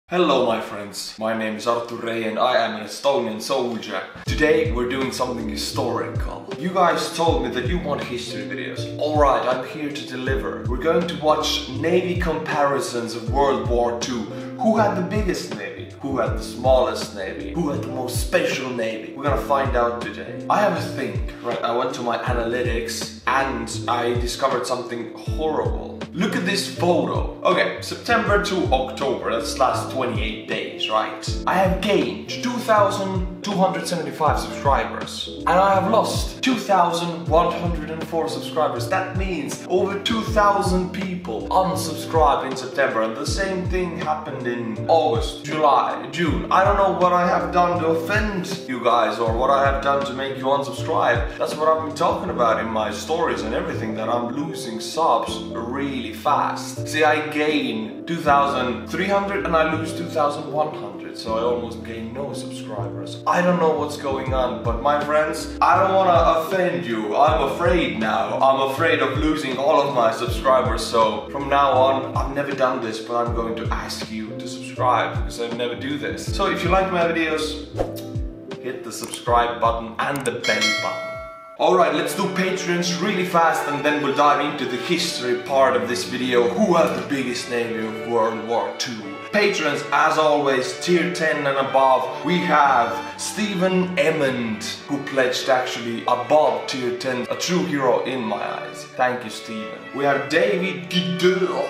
Hello my friends, my name is Artur Rehi and I am an Estonian soldier. Today we're doing something historical. You guys told me that you want history videos. Alright, I'm here to deliver. We're going to watch Navy comparisons of World War II. Who had the biggest navy? Who had the smallest navy? Who had the most special navy? We're gonna find out today. I have a thing, right? I went to my analytics and I discovered something horrible. Look at this photo. Okay, September to October, that's last 28 days, right? I have gained 2,275 subscribers and I have lost 2,104 subscribers. That means over 2,000 people unsubscribed in September, and the same thing happened in August, July, June. I don't know what I have done to offend you guys or what I have done to make you unsubscribe. That's what I've been talking about in my stories and everything, that I'm losing subs really fast. See, I gain 2,300 and I lose 2,100, so I almost gain no subscribers. I don't know what's going on, but my friends, I don't want to offend you. I'm afraid now. I'm afraid of losing all of my subscribers, so from now on, I've never done this, but I'm going to ask you to subscribe because I never do this. So if you like my videos, hit the subscribe button and the bell button. Alright, let's do Patrons really fast and then we'll dive into the history part of this video. Who had the biggest navy of World War II? Patrons, as always, tier 10 and above. We have Stephen Emmond, who pledged actually above tier 10, a true hero in my eyes. Thank you, Stephen. We have David Guidel,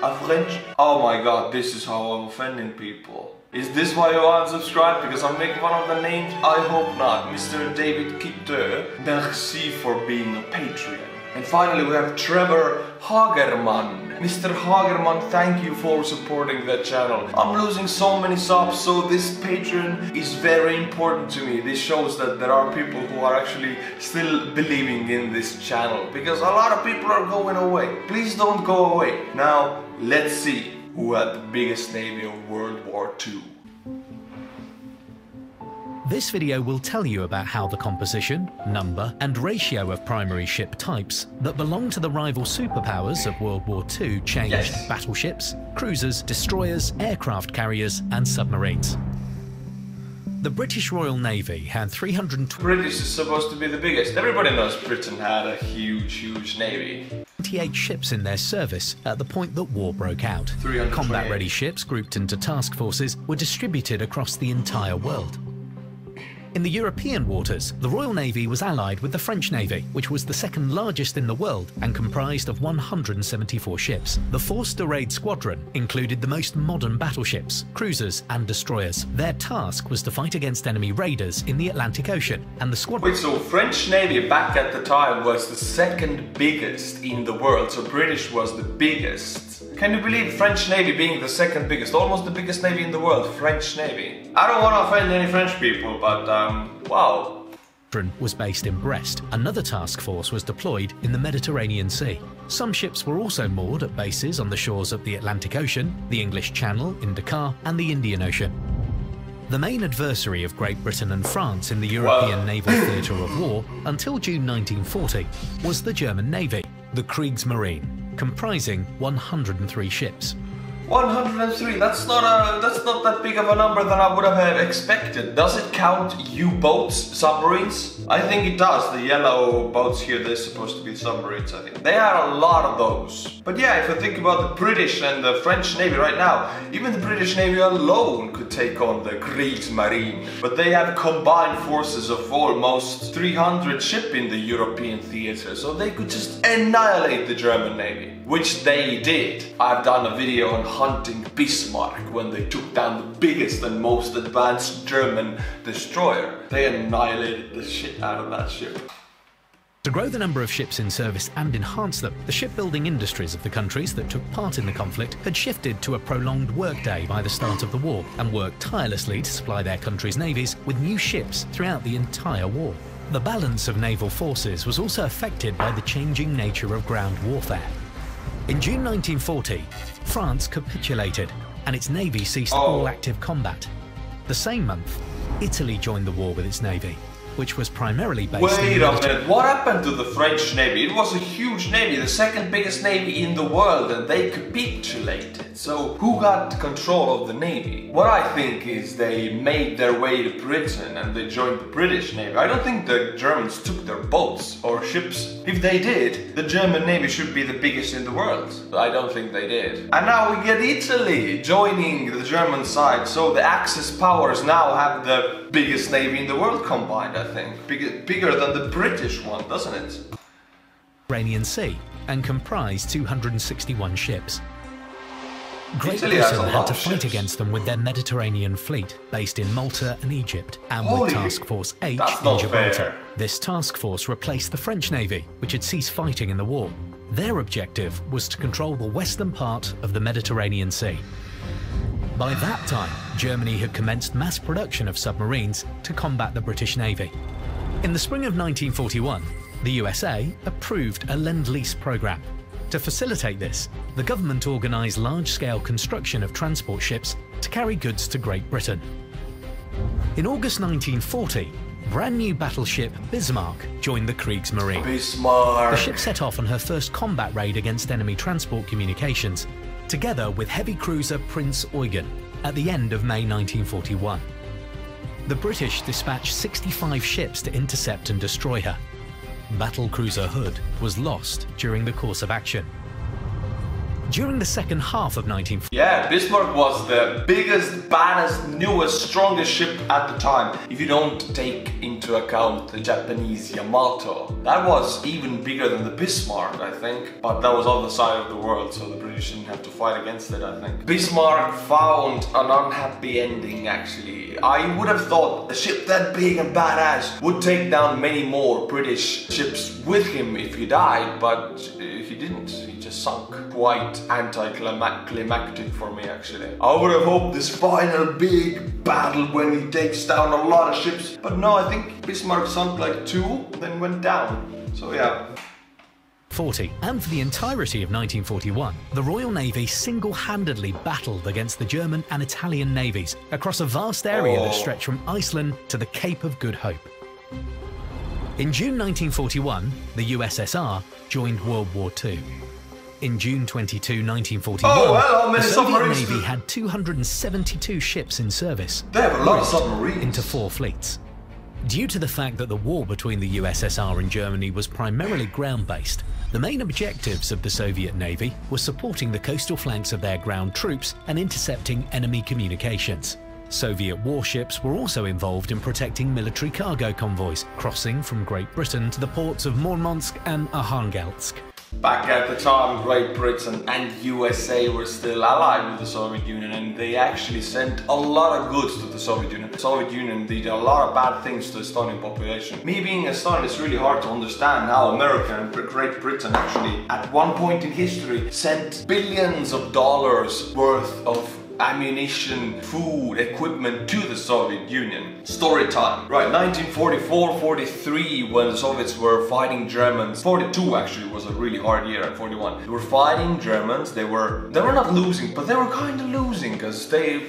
a French. Oh my god, this is how I'm offending people. Is this why you unsubscribe? Because I'm making fun of the names? I hope not. Mr. David Guidel, merci for being a Patreon. And finally we have Trevor Hagerman. Mr. Hagerman, thank you for supporting the channel. I'm losing so many subs, so this Patreon is very important to me. This shows that there are people who are actually still believing in this channel, because a lot of people are going away. Please don't go away. Now, let's see who had the biggest navy of World War II. This video will tell you about how the composition, number and ratio of primary ship types that belong to the rival superpowers of World War II changed battleships, cruisers, destroyers, aircraft carriers and submarines. The British Royal Navy had 320... British is supposed to be the biggest. Everybody knows Britain had a huge navy. 28 ships in their service at the point that war broke out. Combat-ready ships grouped into task forces were distributed across the entire world. In the European waters, the Royal Navy was allied with the French Navy, which was the second largest in the world and comprised of 174 ships. The Force de Raid Squadron included the most modern battleships, cruisers and destroyers. Their task was to fight against enemy raiders in the Atlantic Ocean, and the squadron... Wait, so French Navy back at the time was the second biggest in the world, so British was the biggest. Can you believe French Navy being the second biggest, almost the biggest navy in the world, French Navy? I don't want to offend any French people, but wow. Was based in Brest. Another task force was deployed in the Mediterranean Sea. Some ships were also moored at bases on the shores of the Atlantic Ocean, the English Channel in Dakar, and the Indian Ocean. The main adversary of Great Britain and France in the European naval theatre of war until June 1940 was the German Navy, the Kriegsmarine, comprising 103 ships. 103, that's not that big of a number than I would have expected. Does it count U-boats, submarines? I think it does. The yellow boats here, they're supposed to be submarines, I think. They had a lot of those. But yeah, if I think about the British and the French Navy right now, even the British Navy alone could take on the Kriegsmarine. But they have combined forces of almost 300 ships in the European theatre, so they could just annihilate the German Navy, which they did. I've done a video on hunting Bismarck when they took down the biggest and most advanced German destroyer. They annihilated the shit out of that ship. To grow the number of ships in service and enhance them, the shipbuilding industries of the countries that took part in the conflict had shifted to a prolonged workday by the start of the war and worked tirelessly to supply their country's navies with new ships throughout the entire war. The balance of naval forces was also affected by the changing nature of ground warfare. In June 1940, France capitulated and its navy ceased all active combat. The same month, Italy joined the war with its navy. which was primarily based Wait in a minute, what happened to the French Navy? It was a huge navy, the second biggest navy in the world, and they capitulated. So who got control of the navy? What I think is they made their way to Britain and they joined the British Navy. I don't think the Germans took their boats or ships. If they did, the German Navy should be the biggest in the world. But I don't think they did. And now we get Italy joining the German side, so the Axis powers now have the biggest navy in the world combined, I think. Bigger than the British one, doesn't it? Mediterranean Sea and comprised 261 ships. Great Italy has Britain a had lot to of fight ships. against them with their Mediterranean fleet, based in Malta and Egypt, and Holy, with Task Force H that's in not Gibraltar. fair. This task force replaced the French Navy, which had ceased fighting in the war. Their objective was to control the western part of the Mediterranean Sea. By that time, Germany had commenced mass production of submarines to combat the British Navy. In the spring of 1941, the USA approved a Lend-Lease program. To facilitate this, the government organised large-scale construction of transport ships to carry goods to Great Britain. In August 1940, brand new battleship Bismarck joined the Kriegsmarine. Bismarck. The ship set off on her first combat raid against enemy transport communications, together with heavy cruiser Prince Eugen, at the end of May 1941. The British dispatched 65 ships to intercept and destroy her. Battlecruiser Hood was lost during the course of action. During the second half of 1940, Yeah, Bismarck was the biggest, baddest, newest, strongest ship at the time. If you don't take into account the Japanese Yamato. That was even bigger than the Bismarck, I think. But that was on the side of the world, so the British didn't have to fight against it, I think. Bismarck found an unhappy ending, actually. I would have thought a ship that big and badass would take down many more British ships with him if he died, but he didn't. He just sunk. Quite anticlimactic for me, actually. I would have hoped this final big battle when he takes down a lot of ships, but no, I think Bismarck sunk like 2, then went down. So yeah. and for the entirety of 1941, the Royal Navy single-handedly battled against the German and Italian navies across a vast area that stretched from Iceland to the Cape of Good Hope. In June 1941, the USSR joined World War II. In June 22, 1941, the Soviet Navy had 272 ships in service. They have a lot of submarines. Into 4 fleets. Due to the fact that the war between the USSR and Germany was primarily ground-based, the main objectives of the Soviet Navy were supporting the coastal flanks of their ground troops and intercepting enemy communications. Soviet warships were also involved in protecting military cargo convoys crossing from Great Britain to the ports of Murmansk and Arkhangelsk. Back at the time, Great Britain and USA were still allied with the Soviet Union, and they actually sent a lot of goods to the Soviet Union. The Soviet Union did a lot of bad things to the Estonian population. Me being Estonian, it's really hard to understand how America and Great Britain actually, at one point in history, sent billions of dollars worth of ammunition, food, equipment to the Soviet Union. Story time. Right, 1944-43, when the Soviets were fighting Germans. 42 actually was a really hard year, and 41. They were fighting Germans. They were not losing, but they were kind of losing, because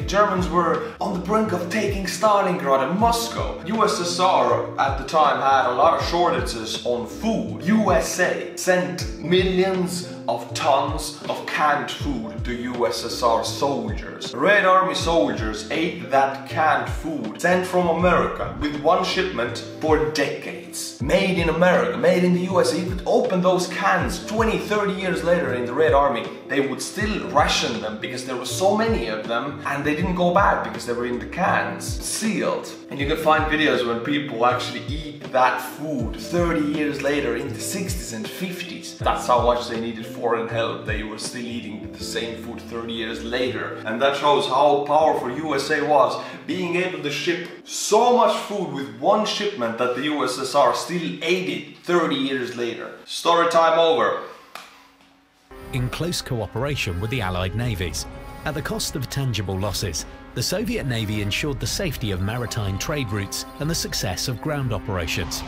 Germans were on the brink of taking Stalingrad and Moscow. USSR at the time had a lot of shortages on food. USA sent millions of tons of canned food to USSR soldiers. Red Army soldiers ate that canned food sent from America with one shipment for decades. Made in America, made in the USA. You could open those cans 20, 30 years later in the Red Army. They would still ration them because there were so many of them, and they didn't go bad because they were in the cans, sealed. And you can find videos when people actually eat that food 30 years later in the 60s and 50s. That's how much they needed foreign help. They were still eating the same food 30 years later. And that shows how powerful USA was, being able to ship so much food with one shipment that the USSR still ate it 30 years later. Story time over. In close cooperation with the Allied navies, at the cost of tangible losses, the Soviet Navy ensured the safety of maritime trade routes and the success of ground operations.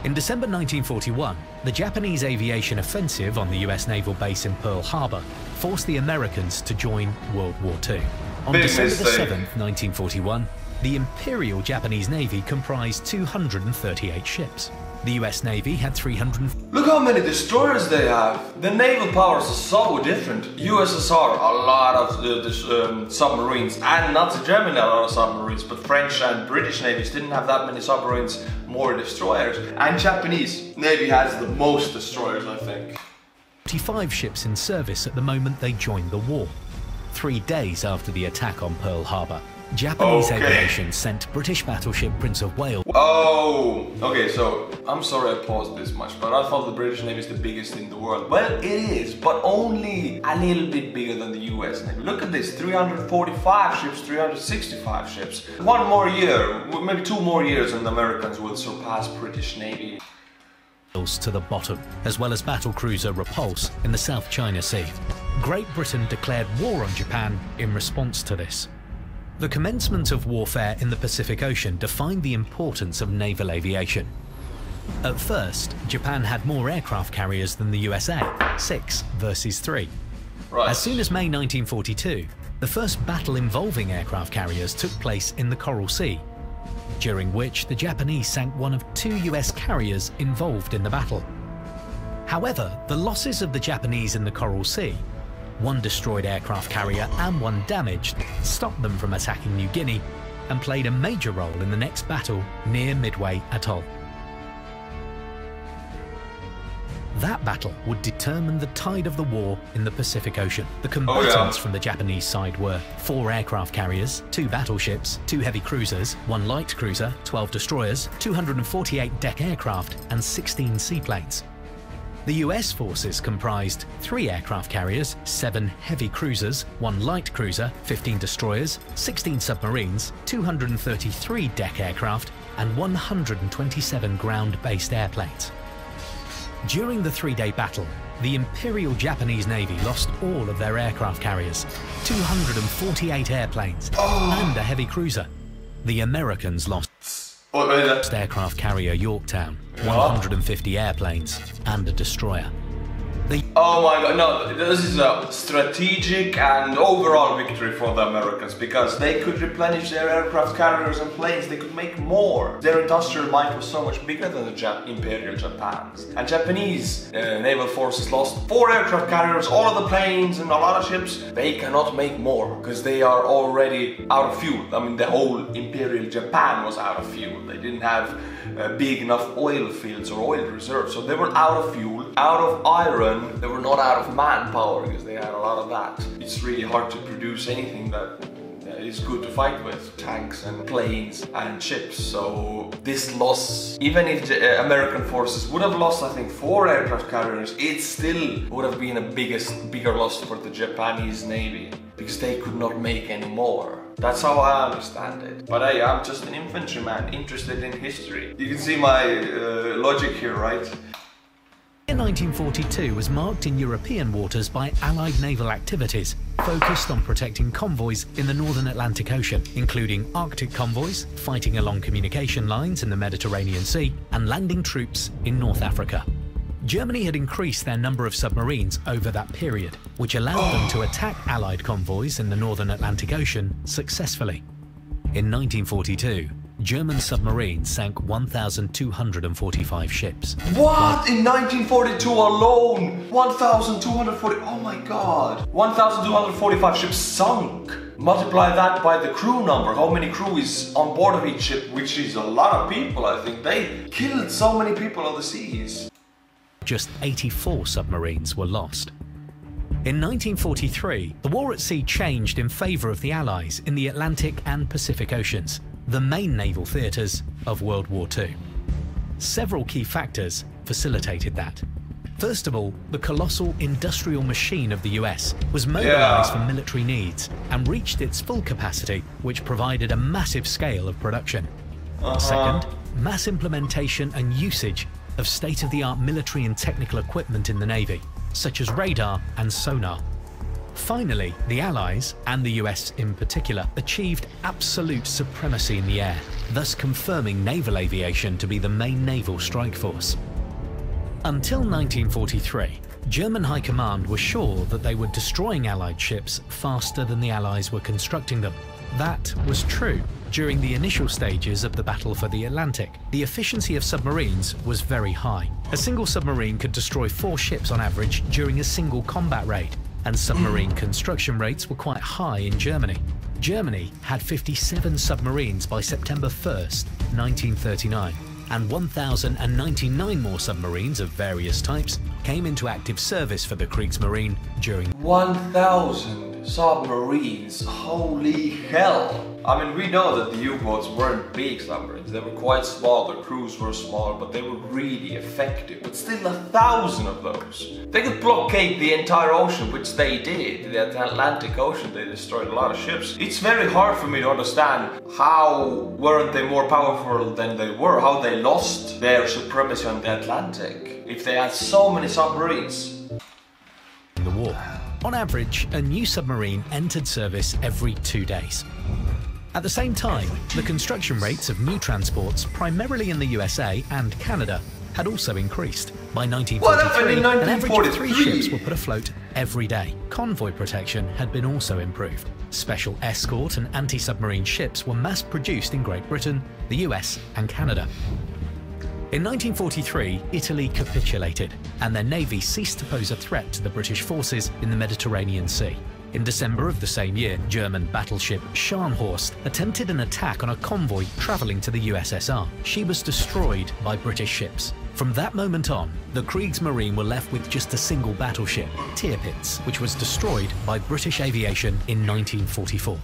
In December 1941, the Japanese aviation offensive on the US naval base in Pearl Harbor forced the Americans to join World War II. On December 7, 1941, the Imperial Japanese Navy comprised 238 ships. The US Navy had 300. Look how many destroyers they have. The naval powers are so different. USSR, a lot of submarines, and Nazi Germany, a lot of submarines, but French and British navies didn't have that many submarines, more destroyers. And Japanese Navy has the most destroyers, I think. 45 ships in service at the moment they joined the war. 3 days after the attack on Pearl Harbor, Japanese aviation sent British battleship Prince of Wales. Oh, okay, so I'm sorry I paused this much, but I thought the British Navy is the biggest in the world. Well, it is, but only a little bit bigger than the US Navy. Look at this, 345 ships, 365 ships. 1 more year, maybe 2 more years, and the Americans will surpass British Navy. To the bottom, as well as battlecruiser Repulse in the South China Sea. Great Britain declared war on Japan in response to this. The commencement of warfare in the Pacific Ocean defined the importance of naval aviation. At first, Japan had more aircraft carriers than the USA, 6 versus 3. Right. As soon as May 1942, the first battle involving aircraft carriers took place in the Coral Sea, during which the Japanese sank one of 2 US carriers involved in the battle. However, the losses of the Japanese in the Coral Sea, 1 destroyed aircraft carrier and 1 damaged, stopped them from attacking New Guinea and played a major role in the next battle near Midway Atoll. That battle would determine the tide of the war in the Pacific Ocean. The combatants from the Japanese side were 4 aircraft carriers, 2 battleships, 2 heavy cruisers, 1 light cruiser, 12 destroyers, 248 deck aircraft, and 16 seaplanes. The US forces comprised 3 aircraft carriers, 7 heavy cruisers, 1 light cruiser, 15 destroyers, 16 submarines, 233 deck aircraft, and 127 ground-based airplanes. During the 3-day battle, the Imperial Japanese Navy lost all of their aircraft carriers, 248 airplanes, and a heavy cruiser. The Americans lost aircraft carrier Yorktown, 150 airplanes, and a destroyer. Oh my god, no, this is a strategic and overall victory for the Americans, because they could replenish their aircraft carriers and planes, they could make more. Their industrial might was so much bigger than the Imperial Japan's. And Japanese naval forces lost 4 aircraft carriers, all of the planes and a lot of ships. They cannot make more, because they are already out of fuel. I mean, the whole Imperial Japan was out of fuel. They didn't have big enough oil fields or oil reserves, so they were out of fuel, out of iron. They were not out of manpower, because they had a lot of that. It's really hard to produce anything that is good to fight with, tanks and planes and ships. So this loss, even if the American forces would have lost, I think, 4 aircraft carriers, it still would have been a bigger loss for the Japanese Navy, because they could not make any more. That's how I understand it. But hey, I'm just an infantryman interested in history. You can see my logic here, right? In 1942 was marked in European waters by Allied naval activities focused on protecting convoys in the Northern Atlantic Ocean, including Arctic convoys, fighting along communication lines in the Mediterranean Sea, and landing troops in North Africa. Germany had increased their number of submarines over that period, which allowed them to attack Allied convoys in the Northern Atlantic Ocean successfully. In 1942, German submarines sank 1,245 ships. What? In 1942 alone? 1,240, oh my god. 1,245 ships sunk. Multiply that by the crew number. How many crew is on board of each ship? Which is a lot of people, I think. They killed so many people on the seas. Just 84 submarines were lost. In 1943, the war at sea changed in favour of the Allies in the Atlantic and Pacific Oceans, the main naval theatres of World War II. Several key factors facilitated that. First of all, the colossal industrial machine of the US was mobilised for military needs and reached its full capacity, which provided a massive scale of production. Second, mass implementation and usage of state-of-the-art military and technical equipment in the Navy, such as radar and sonar. Finally, the Allies, and the US in particular, achieved absolute supremacy in the air, thus confirming naval aviation to be the main naval strike force. Until 1943, German High Command was sure that they were destroying Allied ships faster than the Allies were constructing them. That was true. During the initial stages of the Battle for the Atlantic, the efficiency of submarines was very high. A single submarine could destroy 4 ships on average during a single combat raid, and submarine construction rates were quite high in Germany. Germany had 57 submarines by September 1st, 1939, and 1,099 more submarines of various types came into active service for the Kriegsmarine during 1,000 submarines, holy hell! I mean, we know that the U-boats weren't big submarines, they were quite small, the crews were small, but they were really effective. But still 1,000 of those. They could blockade the entire ocean, which they did. The Atlantic Ocean, they destroyed a lot of ships. It's very hard for me to understand how weren't they more powerful than they were, how they lost their supremacy on the Atlantic, if they had so many submarines. In the war. On average, a new submarine entered service every 2 days. At the same time, the construction rates of new transports, primarily in the USA and Canada, had also increased. By 1943, an average of 3 ships were put afloat every day. Convoy protection had been also improved. Special escort and anti-submarine ships were mass-produced in Great Britain, the US and Canada. In 1943, Italy capitulated, and their navy ceased to pose a threat to the British forces in the Mediterranean Sea. In December of the same year, German battleship Scharnhorst attempted an attack on a convoy travelling to the USSR. She was destroyed by British ships. From that moment on, the Kriegsmarine were left with just a single battleship, Tirpitz, which was destroyed by British aviation in 1944.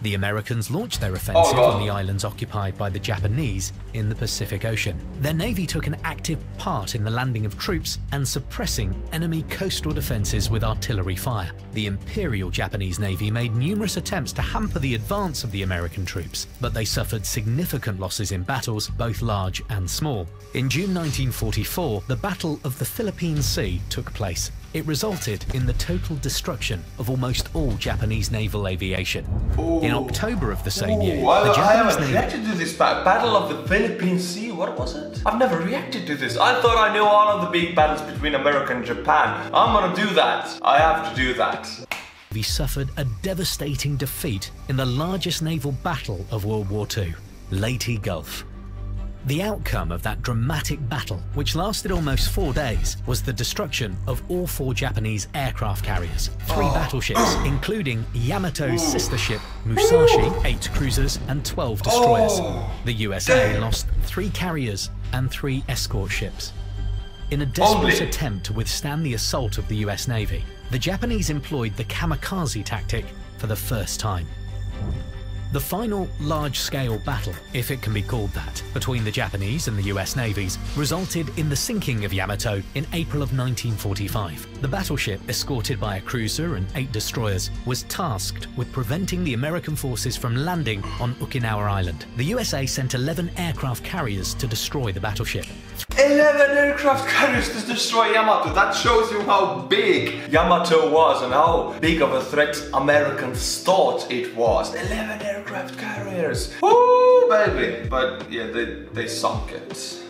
The Americans launched their offensive on the islands occupied by the Japanese in the Pacific Ocean. Their navy took an active part in the landing of troops and suppressing enemy coastal defenses with artillery fire. The Imperial Japanese Navy made numerous attempts to hamper the advance of the American troops, but they suffered significant losses in battles, both large and small. In June 1944, the Battle of the Philippine Sea took place. It resulted in the total destruction of almost all Japanese naval aviation. In October of the same year, the Japanese I haven't Navy... reacted to this Battle of the Philippine Sea, what was it? I've never reacted to this. I thought I knew all of the big battles between America and Japan. I'm gonna do that. I have to do that. We suffered a devastating defeat in the largest naval battle of World War II, Leyte Gulf. The outcome of that dramatic battle, which lasted almost 4 days, was the destruction of all 4 Japanese aircraft carriers, 3 battleships, including Yamato's sister ship Musashi, 8 cruisers and 12 destroyers. The USA lost 3 carriers and 3 escort ships. In a desperate attempt to withstand the assault of the US Navy, the Japanese employed the kamikaze tactic for the first time. The final large-scale battle, if it can be called that, between the Japanese and the US navies resulted in the sinking of Yamato in April of 1945. The battleship, escorted by a cruiser and 8 destroyers, was tasked with preventing the American forces from landing on Okinawa Island. The USA sent 11 aircraft carriers to destroy the battleship. 11 aircraft carriers to destroy Yamato. That shows you how big Yamato was and how big of a threat Americans thought it was. 11 aircraft carriers. Woo, baby. But yeah, they sunk it.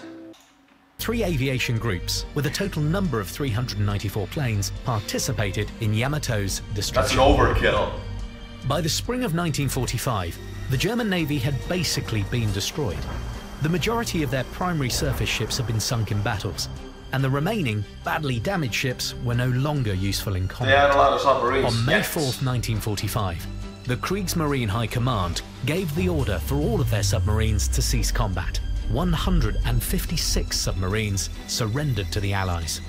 3 aviation groups, with a total number of 394 planes, participated in Yamato's destruction. That's an overkill. By the spring of 1945, the German Navy had basically been destroyed. The majority of their primary surface ships had been sunk in battles, and the remaining, badly damaged ships were no longer useful in combat. They had a lot of submarines. On May 4th, 1945, the Kriegsmarine High Command gave the order for all of their submarines to cease combat. 156 submarines surrendered to the Allies.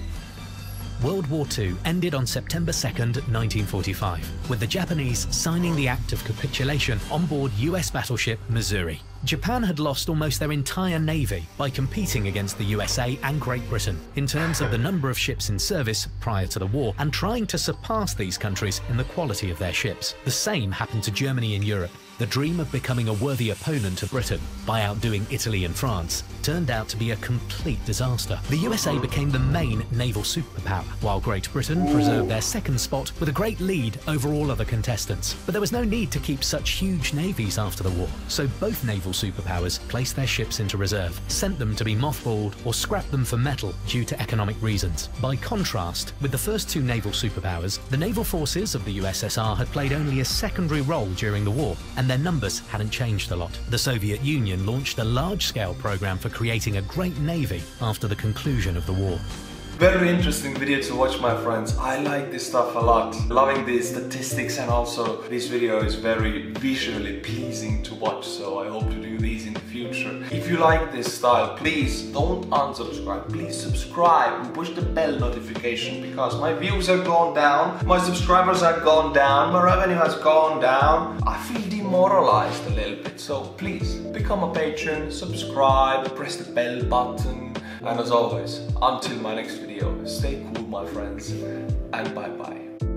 World War II ended on September 2nd, 1945, with the Japanese signing the act of capitulation on board US battleship Missouri. Japan had lost almost their entire navy by competing against the USA and Great Britain in terms of the number of ships in service prior to the war and trying to surpass these countries in the quality of their ships. The same happened to Germany and Europe. The dream of becoming a worthy opponent to Britain by outdoing Italy and France turned out to be a complete disaster. The USA became the main naval superpower, while Great Britain preserved their second spot with a great lead over all other contestants. But there was no need to keep such huge navies after the war, so both naval superpowers placed their ships into reserve, sent them to be mothballed or scrapped them for metal due to economic reasons. By contrast, with the first two naval superpowers, the naval forces of the USSR had played only a secondary role during the war, and their numbers hadn't changed a lot. The Soviet Union launched a large-scale program for creating a great navy after the conclusion of the war. Very interesting video to watch, my friends. I like this stuff a lot. Loving the statistics, and also this video is very visually pleasing to watch, so I hope to do these in the future. If you like this style, please don't unsubscribe. Please subscribe and push the bell notification, because my views have gone down, my subscribers have gone down, my revenue has gone down. I feel demoralized a little bit, so please become a patron, subscribe, press the bell button. And as always, until my next video, stay cool, my friends, and bye bye.